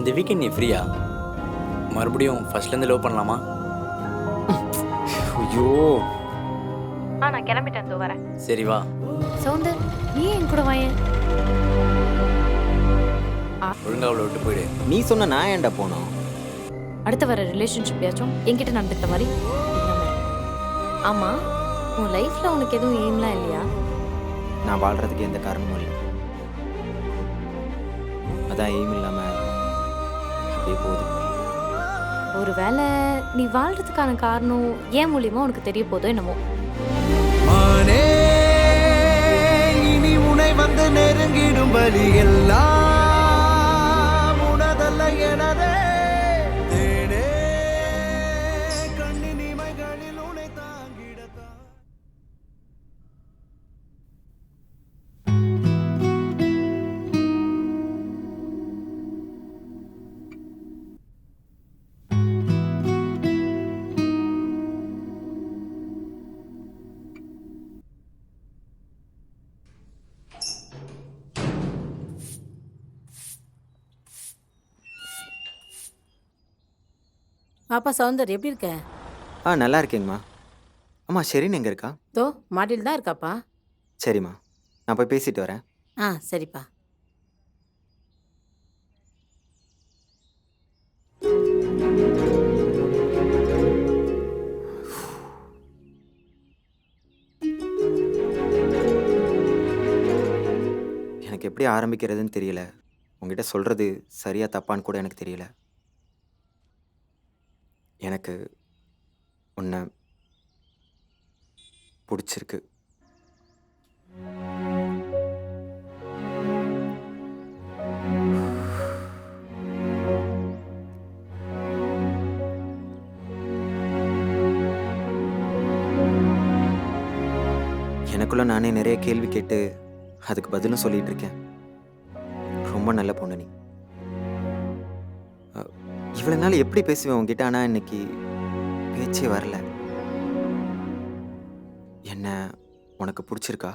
இந்த வீக்கெண்ட் நீ ஃப்ரீயா? மறுபடியும் ஃபர்ஸ்ட்லேருந்து லவ் பண்ணலாமா? ஐயோ நான் கிளம்பிட்டேன், தோ வரேன். சரி வா. சௌந்தர், நீ என் கூட வாயேன். ஒழுங்கா அவளை விட்டு போயிடு. நீ சொன்ன நான் ஏன்டா போனோம்? அடுத்த வர ரிலேஷன்ஷிப்யாச்சும் என்கிட்ட நடந்துக்கிட்ட மாதிரி இல்லாம. ஆமா, உன் லைஃப்ல உனக்கு எதுவும் எய்ம்லாம் இல்லையா? நான் வாழ்றதுக்கு எந்த காரணமும் இல்லை. அதான் எய்ம் இல்லாம அப்படியே போகுது. ஒருவேளை நீ வாழ்றதுக்கான காரணம் ஏன் மூலியமா உனக்கு தெரிய போதோ என்னமோ. மானே இனி உனை வந்து நெருங்கிடும் வழி எல்லாம் உனதல்ல எனதே. தேனே கண்ணின் இமைகளில் உனை தாங்கிடத்தான். பாப்பா சௌந்தர் எப்படி இருக்க? நல்லா இருக்கேங்கம்மா. அம்மா ஷெரின் எங்கே இருக்கா? தோ மாடியில் தான் இருக்காப்பா. சரிம்மா, நான் போய் பேசிட்டு வரேன். சரிப்பா. எனக்கு எப்படி ஆரம்பிக்கிறதுன்னு தெரியல. உங்ககிட்ட சொல்கிறது சரியா தப்பான்னு கூட எனக்கு தெரியல. எனக்கு உன்னை பிடிச்சிருக்கு. எனக்குள்ள நானே நிறைய கேள்வி கேட்டு அதுக்கு பதிலும் சொல்லிட்டு இருக்கேன். ரொம்ப நல்ல பொண்ணு நீ. இவ்வளவு நாள் எப்படி பேசுவேன் உங்ககிட்ட, ஆனால் இன்னைக்கு பேச்சே வரல. என்ன உனக்கு பிடிச்சிருக்கா?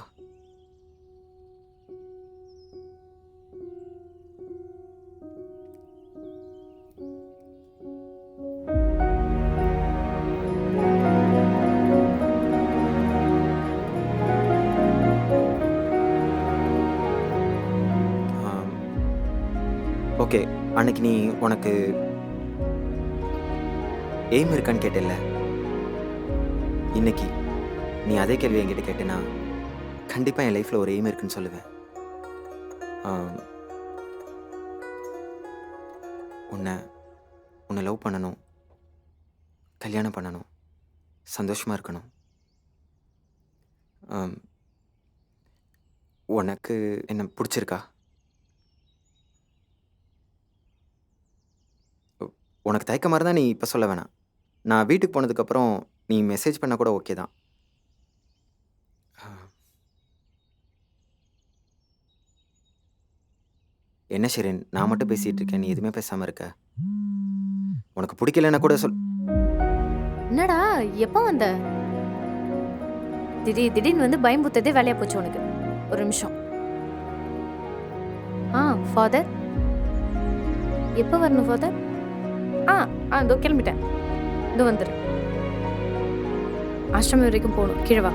ஓகே, அன்னைக்கு நீ உனக்கு எய்ம் இருக்கான்னு கேட்டல, இன்னைக்கு நீ அதே கேள்வி என்கிட்ட கேட்டேன்னா கண்டிப்பாக என் லைஃப்பில் ஒரு எய்ம் இருக்குன்னு சொல்லுவேன். உன்னை உன்னை லவ் பண்ணணும், கல்யாணம் பண்ணணும், சந்தோஷமாக இருக்கணும். உனக்கு என்ன பிடிச்சிருக்கா? உனக்கு தயக்கமாக இருந்தால் நீ இப்போ சொல்ல வேணாம். நான் வீட்டுக்கு போனதுக்கப்புறம் நீ மெசேஜ் பண்ண கூட ஓகே தான். என்ன ஷெரின், நான் மட்டும் பேசிகிட்டு இருக்கேன், நீ எதுவுமே பேசாமல் இருக்க. உனக்கு பிடிக்கலன்னா கூட சொல். என்னடா எப்போ வந்த? திடீர்னு வந்து பயம்புத்ததே வேலையா போச்சு உனக்கு. ஒரு நிமிஷம். ஃபாதர் எப்போ வரணும் ஃபாதர்? இதோ கிளம்பிட்டேன். இதோ வந்துடு. ஆசிரமம் வரைக்கும் போகணும். கீழே வா.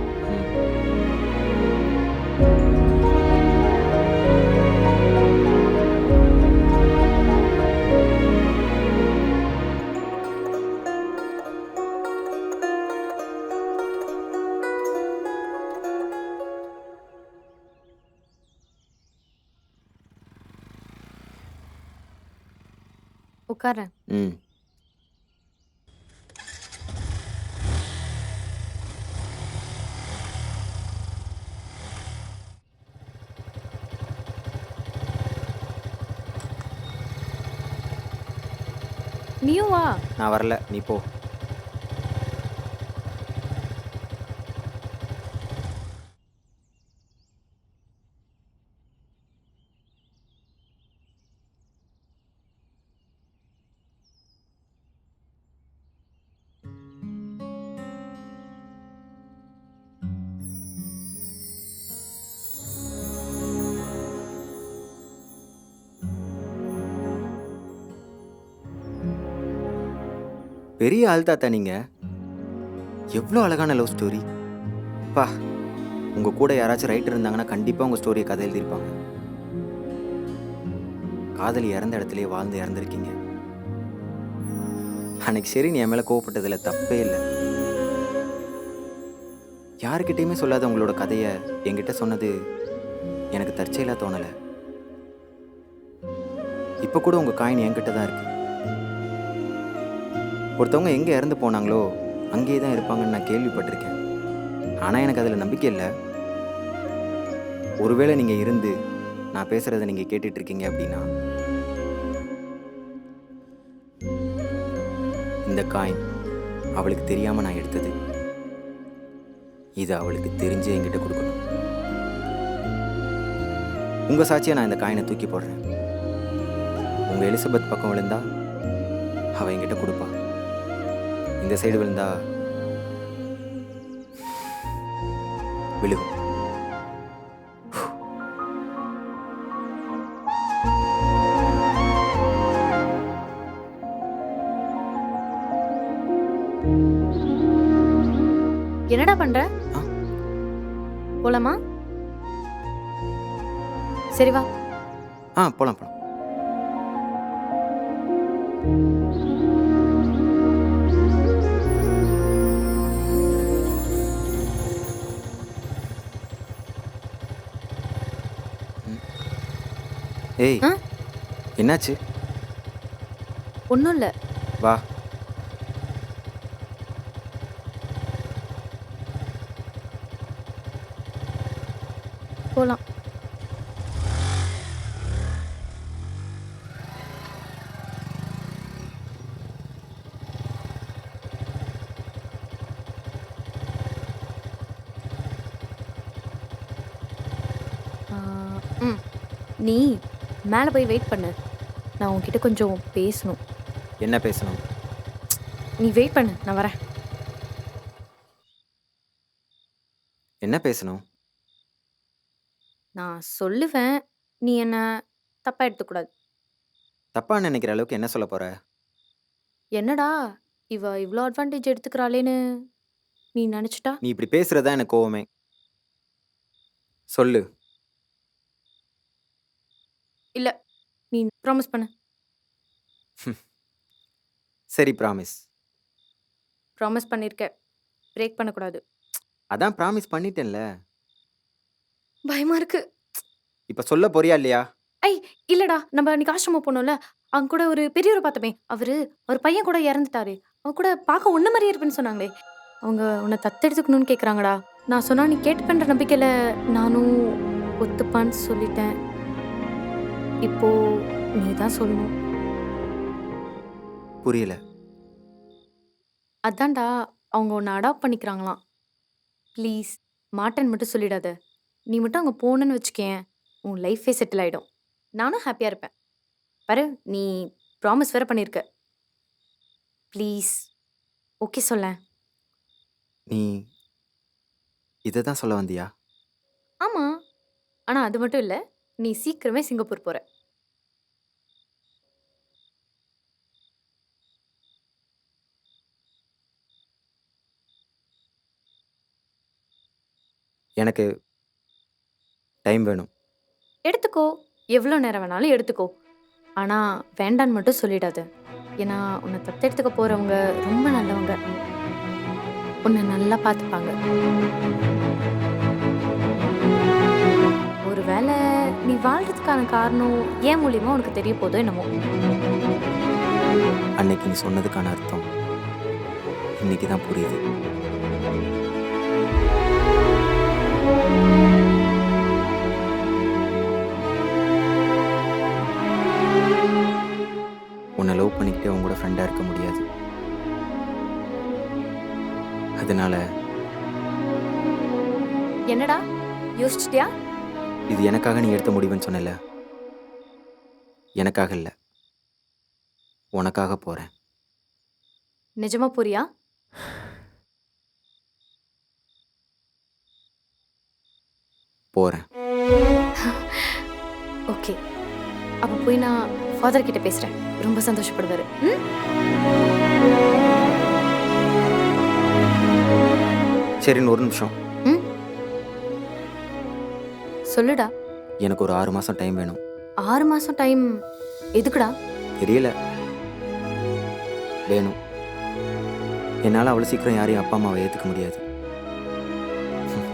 உட்காரேன். நீயும் வா. நான் வரல, நீ போ. பெரிய ஆள் தாத்தா நீங்கள். எவ்வளோ அழகான லவ் ஸ்டோரி. பா, உங்கள் கூட யாராச்சும் ரைட்டர் இருந்தாங்கன்னா கண்டிப்பாக உங்கள் ஸ்டோரியை கதை எழுதியிருப்பாங்க. காதலி இறந்த இடத்துலயே வாழ்ந்து இறந்துருக்கீங்க. அன்னைக்கு சரி நீ என் மேலே கோவப்பட்டதில் தப்பே இல்லை. யாருக்கிட்டையுமே சொல்லாத உங்களோட கதையை என்கிட்ட சொன்னது எனக்கு தற்செயலாக தோணலை. இப்போ கூட உங்கள் காயின் என்கிட்ட தான் இருக்கு. ஒருத்தவங்க எங்கே இறந்து போனாங்களோ அங்கேயே தான் இருப்பாங்கன்னு நான் கேள்விப்பட்டிருக்கேன். ஆனால் எனக்கு அதில் நம்பிக்கை இல்லை. ஒருவேளை நீங்கள் இருந்து நான் பேசுகிறத நீங்கள் கேட்டுட்டு இருக்கீங்க அப்படின்னா இந்த காயின் அவளுக்கு தெரியாமல் நான் எடுத்தது. இது அவளுக்கு தெரிஞ்சு என்கிட்ட கொடுக்கணும். உங்கள் சாட்சியை நான் இந்த காயினை தூக்கி போடுறேன். உங்கள் எலிசபெத் பக்கம் விழுந்தா அவள் என்கிட்ட கொடுப்பா. இந்த சைடு விழுந்தா விழுகும். என்னடா பண்ற? ஆ. போலாமா? சரி வா. போகலாம் போகலாம். ஏய், ஆ? என்னாச்சு? ஒன்றும் இல்லை. வா. போலாம். நீ மேலே போய் வெயிட் பண்ணு. நான் உன்கிட்ட கொஞ்சம் பேசணும். என்ன பேசணும்? நீ வெயிட் பண்ணு, நான் வரேன். என்ன பேசணும்? நான் சொல்லுவேன், நீ என்ன தப்பா எடுத்துக்கூடாது. தப்பாக நினைக்கிற அளவுக்கு என்ன சொல்ல போற? என்னடா இவ இவ்வளோ அட்வான்டேஜ் எடுத்துக்கிறாளேன்னு நீ நினச்சிட்டா? நீ இப்படி பேசுறதா எனக்கு கோவமே. சொல்லு. இல்லை, நீ ப்ராமிஸ் பண்ணு. சரி, ப்ராமிஸ். ப்ராமிஸ் பண்ணியிருக்க, பிரேக் பண்ணக்கூடாது. அதான் ப்ராமிஸ் பண்ணிட்டேன்ல. பயமா இருக்கு. இப்போ சொல்ல போறியா இல்லையா? இல்லடா, நம்ம அன்னைக்கு ஆசிரமம் போனோம்ல, அவங்க கூட ஒரு பெரியவரை பார்த்தோமே, அவர் பையன் கூட இறந்துட்டாரு. அவங்க கூட பார்க்க ஒன்று மாதிரியே இருப்பேன்னு சொன்னாங்களே, அவங்க உன்னை தத்தெடுத்துக்கணும்னு கேட்குறாங்கடா. நான் சொன்னா நீ கேட்டுப்பேன்ற நம்பிக்கையில் நானும் ஒத்துப்பான்னு சொல்லிட்டேன். இப்போ நீ தான் சொல்லணும். புரியல. அதான்டா, அவங்க உன்னை அடாப்ட் பண்ணிக்கிறாங்களாம். ப்ளீஸ் மாட்டேன்னு மட்டும் சொல்லிடாத. நீ மட்டும் அங்கே போனேன்னு வச்சுக்கேன், உன் லைஃபே செட்டில் ஆகிடும். நானும் ஹாப்பியாக இருப்பேன். பாரு, நீ ப்ராமிஸ் வேற பண்ணியிருக்க. ப்ளீஸ் ஓகே சொல்ல. நீ இதை தான் சொல்ல வந்தியா? ஆமாம், ஆனால் அது மட்டும் இல்லை, நீ சீக்கிரமே சிங்கப்பூர் போகிற. எனக்கு டைம் வேணும். எடுத்துக்கோ, எவ்வளோ நேரம் வேணாலும் எடுத்துக்கோ. ஆனால் வேண்டான்னு மட்டும் சொல்லிடாத. ஏன்னா உன்னை தத்தெடுத்துக்க போகிறவங்க ரொம்ப நல்லவங்க. உன்னை நல்லா பார்த்துப்பாங்க. ஒருவேளை நீ வாழ்றதுக்கான காரணம் ஏன் மூலியமா உனக்கு தெரிய போதோ என்னமோ. அன்னைக்கு நீ சொன்னதுக்கான அர்த்தம் இன்னைக்கு தான் புரியுது. உன்னை லவ் பண்ணிக்கிட்டே உன் கூட ஃப்ரெண்டாக இருக்க முடியாது. அதனால என்னடா யோசிச்சிட்டியா? இது எனக்காக நீ எடுத்த முடிவுன்னு சொன்னல, எனக்காக இல்லை, உனக்காக போகிறேன். நிஜமா போறியா? போகிறேன். ஓகே, அப்போ போய் நான் ஃபாதர் கிட்ட பேசுகிறேன். ரொம்ப சந்தோஷப்படுவார். ம். சரின்னு ஒரு நிமிஷம். ம் சொல்லுடா. எனக்கு ஒரு 6 மாதம் டைம் வேணும். 6 மாசம் டைம் எதுக்குடா? தெரியல, வேணும். என்னால் அவ்வளோ சீக்கிரம் யாரையும் அப்பா அம்மாவை ஏற்றுக்க முடியாது.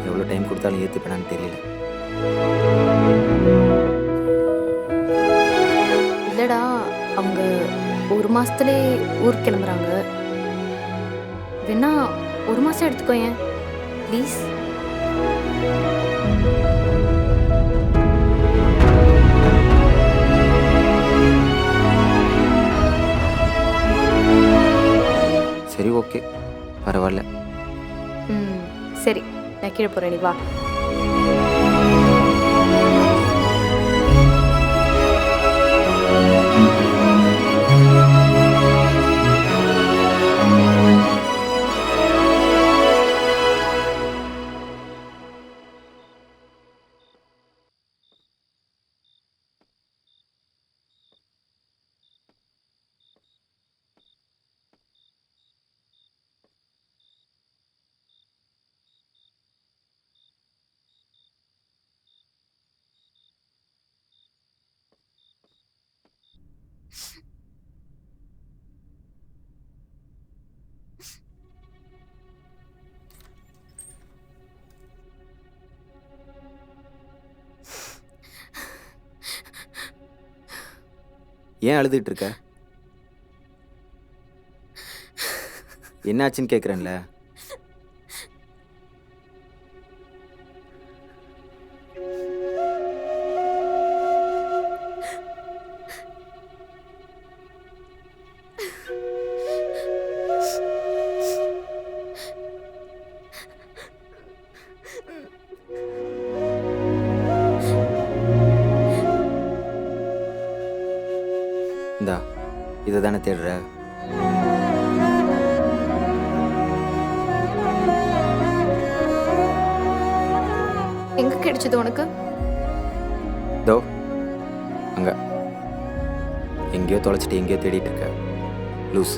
எவ்வளோ டைம் கொடுத்தாலும் ஏற்றுப்பேனான்னு தெரியல. இல்லடா, அவங்க 1 மாசத்துலே ஊருக்கு கிளம்புறாங்க. வேணா 1 மாசம் எடுத்துக்கோயேன் ப்ளீஸ். சரி, ஓகே, பரவாயில்ல. ம் சரி, நான் கீழே போகிறேன், நீ வா. ஏன் அழுதுட்டு இருக்க? என்னாச்சுன்னு கேட்குறேன்ல. இந்தா, இதை தானே தேடுற? எங்க கிடைச்சது உனக்கு? தோ அங்க எங்கேயோ தொலைச்சிட்டு எங்கேயோ தேடிட்டு இருக்க லூஸ்.